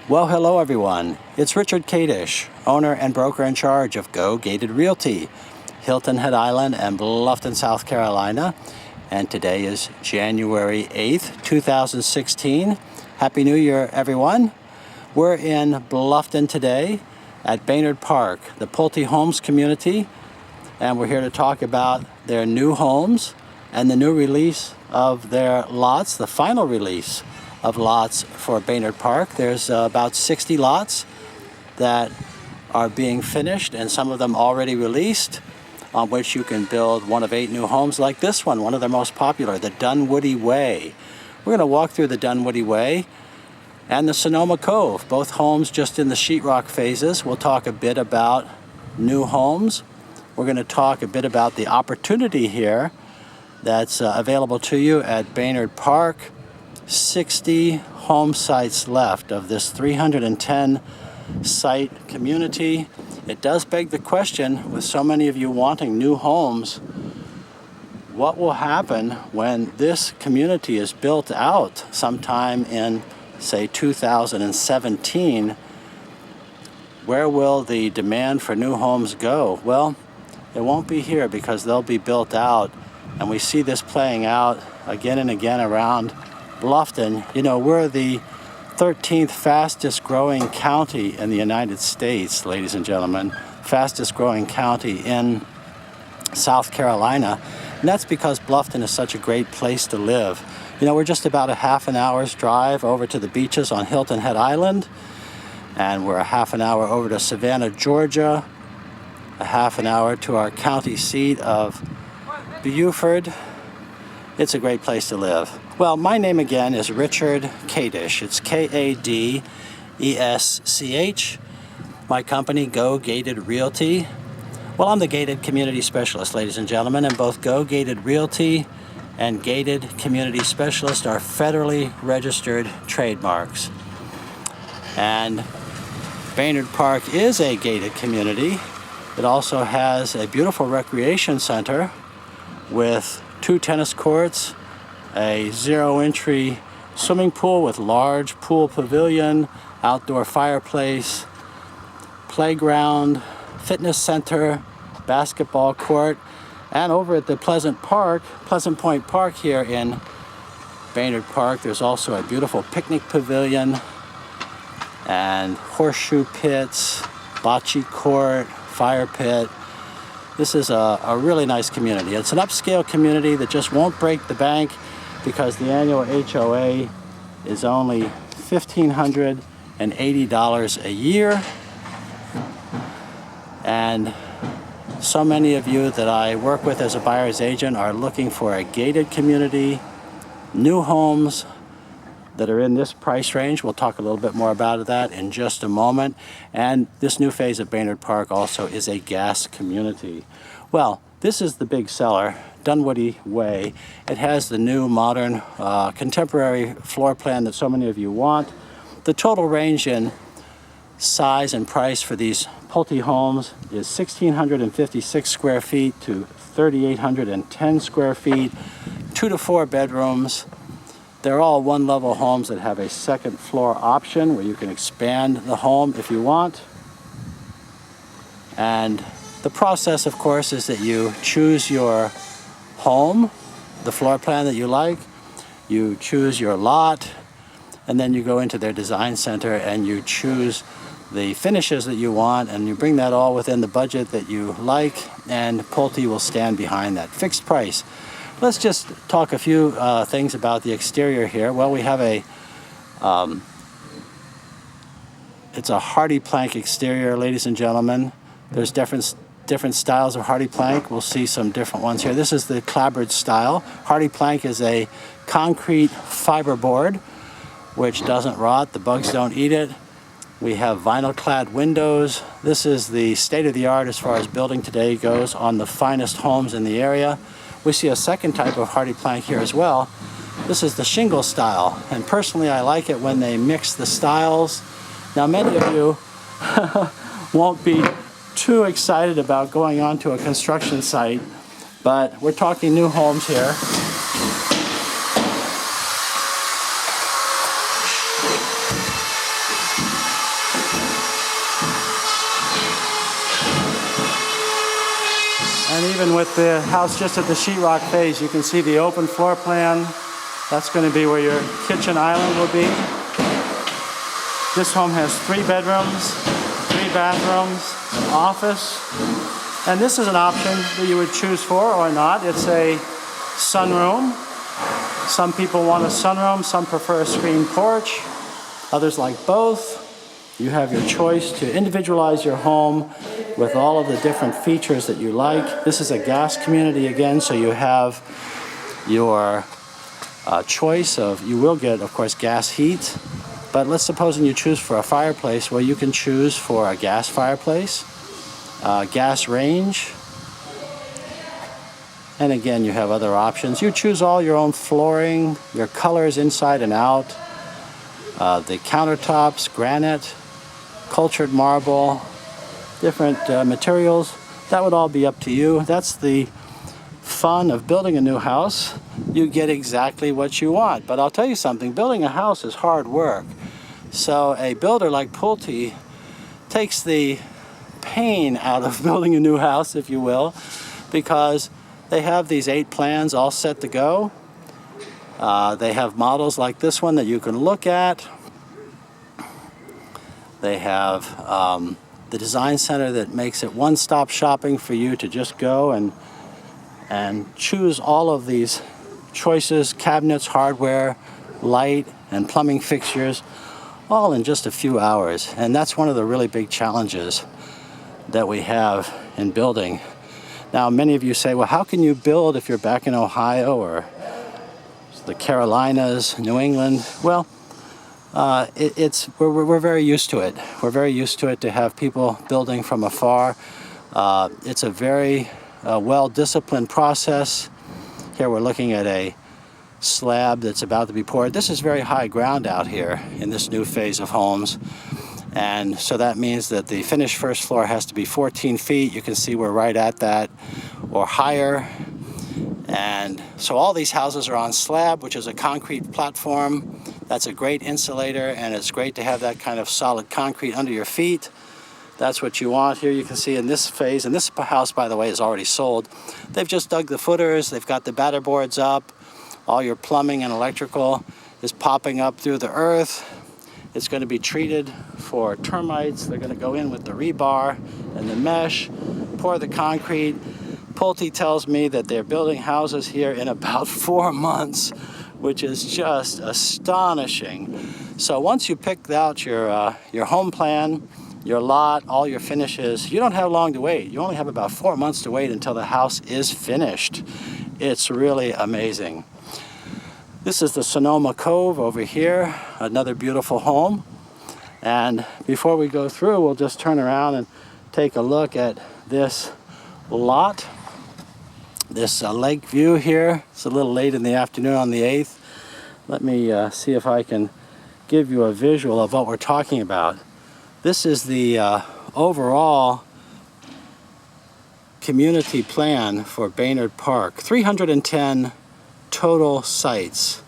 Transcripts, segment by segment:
Well, hello everyone. It's Richard Kadish, owner and broker in charge of Go Gated Realty, Hilton Head Island and Bluffton, South Carolina. And today is January 8th, 2016. Happy New Year, everyone. We're in Bluffton today at Baynard Park, the Pulte Homes community. And we're here to talk about their new homes and the new release of their lots, the final release of lots for Baynard Park. There's about 60 lots that are being finished and some of them already released, on which you can build one of 8 new homes like this one of their most popular, the Dunwoody Way. We're going to walk through the Dunwoody Way and the Sonoma Cove, both homes just in the sheetrock phases. We'll talk a bit about new homes. We're going to talk a bit about the opportunity here that's available to you at Baynard Park. 60 home sites left of this 310 site community. It does beg the question, with so many of you wanting new homes, what will happen when this community is built out sometime in, say, 2017? Where will the demand for new homes go? Well, it won't be here because they'll be built out, and we see this playing out again and again around Bluffton. You know, we're the 13th fastest growing county in the United States, ladies and gentlemen. Fastest growing county in South Carolina. And that's because Bluffton is such a great place to live. You know, we're just about a half an hour's drive over to the beaches on Hilton Head Island. And we're a half an hour over to Savannah, Georgia. A half an hour to our county seat of Beaufort. It's a great place to live. Well, my name again is Richard Kadish. It's Kadesch. My company, Go Gated Realty. Well, I'm the Gated Community Specialist, ladies and gentlemen, and both Go Gated Realty and Gated Community Specialist are federally registered trademarks. And Baynard Park is a gated community. It also has a beautiful recreation center with 2 tennis courts, a zero-entry swimming pool with large pool pavilion, outdoor fireplace, playground, fitness center, basketball court, and over at the Pleasant Point Park here in Baynard Park, there's also a beautiful picnic pavilion and horseshoe pits, bocce court, fire pit. This is a really nice community. It's an upscale community that just won't break the bank because the annual HOA is only $1,580 a year. And so many of you that I work with as a buyer's agent are looking for a gated community, new homes that are in this price range. We'll talk a little bit more about that in just a moment. And this new phase of Baynard Park also is a gas community. Well, this is the big seller, Dunwoody Way. It has the new modern contemporary floor plan that so many of you want. The total range in size and price for these Pulte homes is 1,656 square feet to 3,810 square feet, 2 to 4 bedrooms. They're all one-level homes that have a second floor option where you can expand the home if you want. And the process, of course, is that you choose your home, the floor plan that you like, you choose your lot, and then you go into their design center and you choose the finishes that you want, and you bring that all within the budget that you like, and Pulte will stand behind that fixed price. Let's just talk a few things about the exterior here. Well, we have it's a hardy plank exterior, ladies and gentlemen. There's different styles of hardy plank. We'll see some different ones here. This is the clapboard style. Hardy plank is a concrete fiber board which doesn't rot. The bugs don't eat it. We have vinyl clad windows. This is the state of the art as far as building today goes on the finest homes in the area. We see a second type of hardy plank here as well. This is the shingle style, and personally I like it when they mix the styles. Now, many of you won't be too excited about going onto a construction site, but we're talking new homes here. even with the house just at the sheetrock phase, you can see the open floor plan. That's going to be where your kitchen island will be. This home has 3 bedrooms, 3 bathrooms, an office. And this is an option that you would choose for or not. It's a sunroom. Some people want a sunroom, some prefer a screened porch. Others like both. You have your choice to individualize your home with all of the different features that you like. This is a gas community again, so you have your choice of, you will get, of course, gas heat. But let's suppose you choose for a fireplace. Well, you can choose for a gas fireplace, gas range. And again, you have other options. You choose all your own flooring, your colors inside and out, the countertops, granite, cultured marble, different materials. That would all be up to you. That's the fun of building a new house. You get exactly what you want. But I'll tell you something, building a house is hard work. So a builder like Pulte takes the pain out of building a new house, if you will, because they have these 8 plans all set to go. They have models like this one that you can look at. They have the design center that makes it one-stop shopping for you to just go and choose all of these choices, cabinets, hardware, light, and plumbing fixtures, all in just a few hours. And that's one of the really big challenges that we have in building. Now, many of you say, well, how can you build if you're back in Ohio or the Carolinas, New England? Well, we're very used to it. We're very used to it to have people building from afar. It's a very well-disciplined process. Here we're looking at a slab that's about to be poured. This is very high ground out here in this new phase of homes. And so that means that the finished first floor has to be 14 feet. You can see we're right at that or higher. And so all these houses are on slab, which is a concrete platform. That's a great insulator, and it's great to have that kind of solid concrete under your feet. That's what you want. Here you can see in this phase, and this house, by the way, is already sold. They've just dug the footers. They've got the batter boards up. All your plumbing and electrical is popping up through the earth. It's going to be treated for termites. They're going to go in with the rebar and the mesh, pour the concrete. Pulte tells me that they're building houses here in about 4 months, which is just astonishing. So once you pick out your home plan, your lot, all your finishes, you don't have long to wait. You only have about 4 months to wait until the house is finished. It's really amazing. This is the Sonoma Cove over here, another beautiful home. And before we go through, we'll just turn around and take a look at this lot. This lake view here. It's a little late in the afternoon on the 8th. Let me see if I can give you a visual of what we're talking about. This is the overall community plan for Baynard Park. 310 total sites.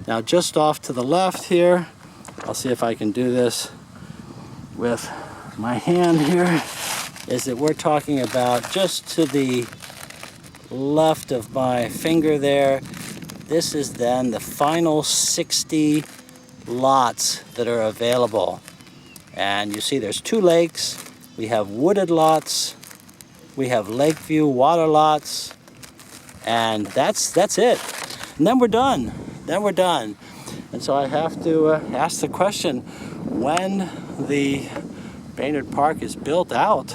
Now just off to the left here, I'll see if I can do this with my hand here, is that we're talking about just to the left of my finger there. This is then the final 60 lots that are available. And you see there's 2 lakes. We have wooded lots. We have Lakeview water lots. And that's it. And then we're done. And so I have to ask the question, when the Baynard Park is built out,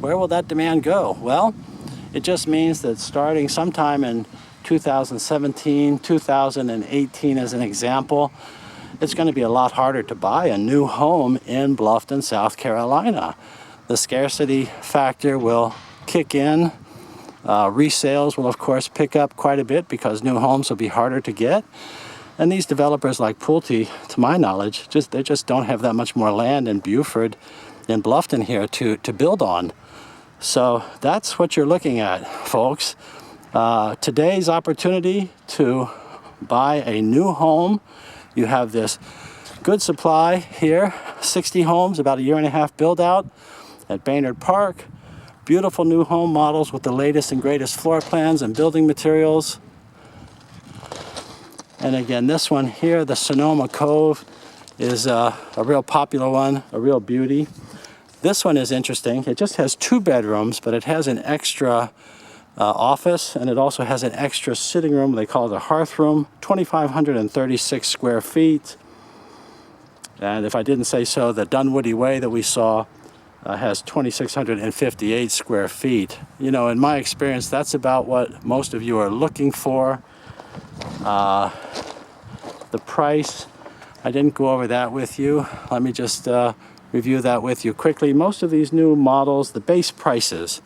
where will that demand go? Well, it just means that starting sometime in 2017, 2018 as an example, it's going to be a lot harder to buy a new home in Bluffton, South Carolina. The scarcity factor will kick in. Resales will, of course, pick up quite a bit because new homes will be harder to get. And these developers like Pulte, to my knowledge, they just don't have that much more land in Beaufort and Bluffton here to build on. So that's what you're looking at, folks. Today's opportunity to buy a new home. You have this good supply here, 60 homes, about a 1.5 year build out at Baynard Park. Beautiful new home models with the latest and greatest floor plans and building materials. And again, this one here, the Sonoma Cove, is a real popular one, a real beauty. This one is interesting. It just has 2 bedrooms, but it has an extra office, and it also has an extra sitting room. They call it a hearth room, 2,536 square feet. And if I didn't say so, the Dunwoody Way that we saw has 2,658 square feet. You know, in my experience, that's about what most of you are looking for. The price, I didn't go over that with you. Let me just review that with you quickly. Most of these new models, the base prices,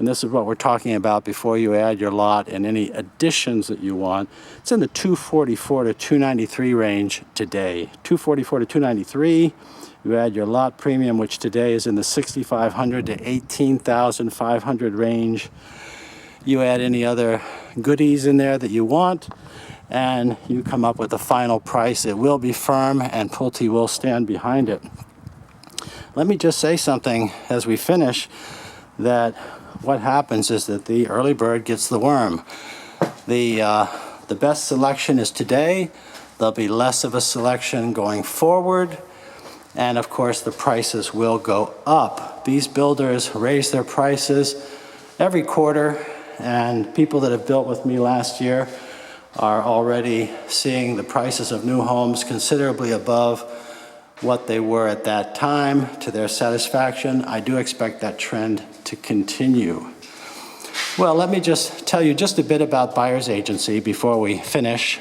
and this is what we're talking about before you add your lot and any additions that you want, it's in the $244 to $293 range today. $244 to $293. You add your lot premium, which today is in the $6,500 to $18,500 range. You add any other goodies in there that you want, and you come up with a final price. It will be firm, and Pulte will stand behind it. Let me just say something as we finish, that what happens is that the early bird gets the worm. The best selection is today. There'll be less of a selection going forward. And of course, the prices will go up. These builders raise their prices every quarter, and people that have built with me last year are already seeing the prices of new homes considerably above what they were at that time to their satisfaction. I do expect that trend to continue. Well, let me just tell you just a bit about buyer's agency before we finish.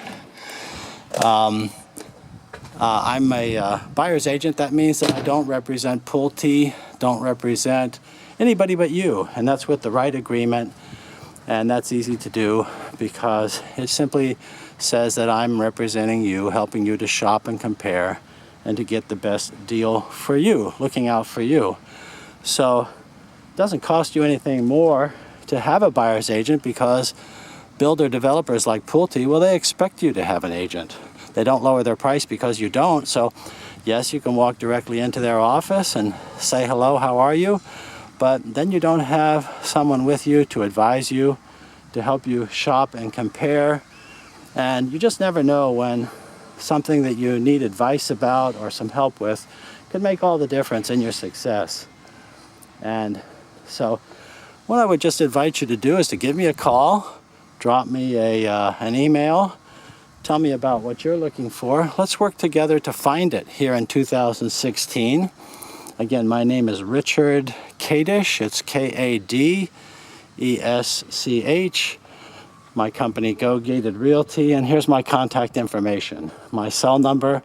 I'm a buyer's agent. That means that I don't represent Pulte, don't represent anybody but you, and that's with the right agreement. And that's easy to do because it simply says that I'm representing you, helping you to shop and compare and to get the best deal for you, looking out for you. So it doesn't cost you anything more to have a buyer's agent, because builder developers like Pulte, well, they expect you to have an agent. They don't lower their price because you don't. So yes, you can walk directly into their office and say, hello, how are you? But then you don't have someone with you to advise you, to help you shop and compare. And you just never know when something that you need advice about or some help with could make all the difference in your success. And so what I would just invite you to do is to give me a call, drop me an email, tell me about what you're looking for. Let's work together to find it here in 2016. Again, my name is Richard Kadish. It's Kadesch. My company, Go Gated Realty, and here's my contact information. My cell number,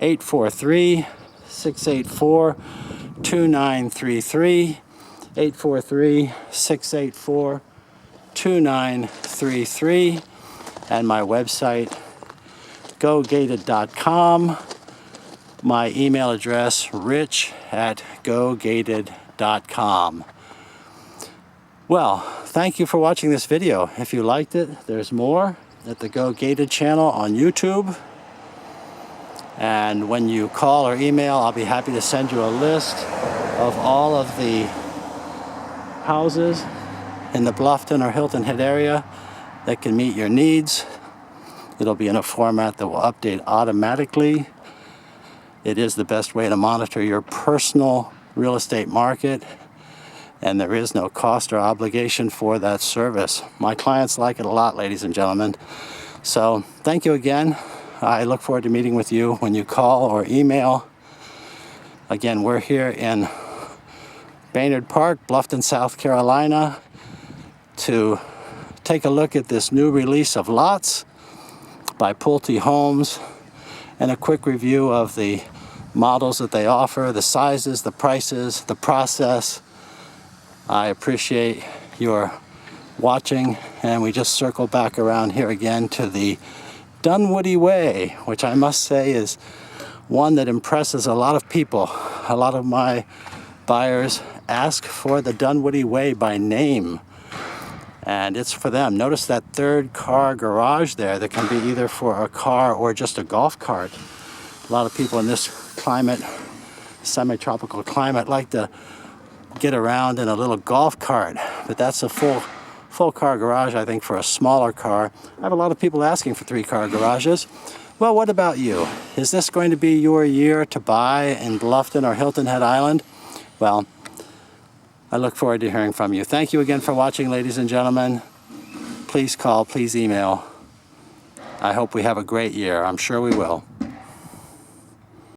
843-684-2933, 843-684-2933, and my website, gogated.com. My email address, rich@gogated.com. Well, thank you for watching this video. If you liked it, there's more at the Go Gated channel on YouTube. And when you call or email, I'll be happy to send you a list of all of the houses in the Bluffton or Hilton Head area that can meet your needs. It'll be in a format that will update automatically. It is the best way to monitor your personal real estate market, and there is no cost or obligation for that service. My clients like it a lot, ladies and gentlemen. So thank you again. I look forward to meeting with you when you call or email. Again, we're here in Baynard Park, Bluffton, South Carolina, to take a look at this new release of lots by Pulte Homes, and a quick review of the models that they offer, the sizes, the prices, the process. I appreciate your watching, and we just circle back around here again to the Dunwoody Way, which I must say is one that impresses a lot of people. A lot of my buyers ask for the Dunwoody Way by name, and it's for them. Notice that third car garage there that can be either for a car or just a golf cart. A lot of people in this climate, semi-tropical climate, like to get around in a little golf cart, but that's a full car garage, I think, for a smaller car. I have a lot of people asking for 3-car garages. Well, what about you? Is this going to be your year to buy in Bluffton or Hilton Head Island? Well, I look forward to hearing from you. Thank you again for watching, ladies and gentlemen. Please call, please email. I hope we have a great year. I'm sure we will.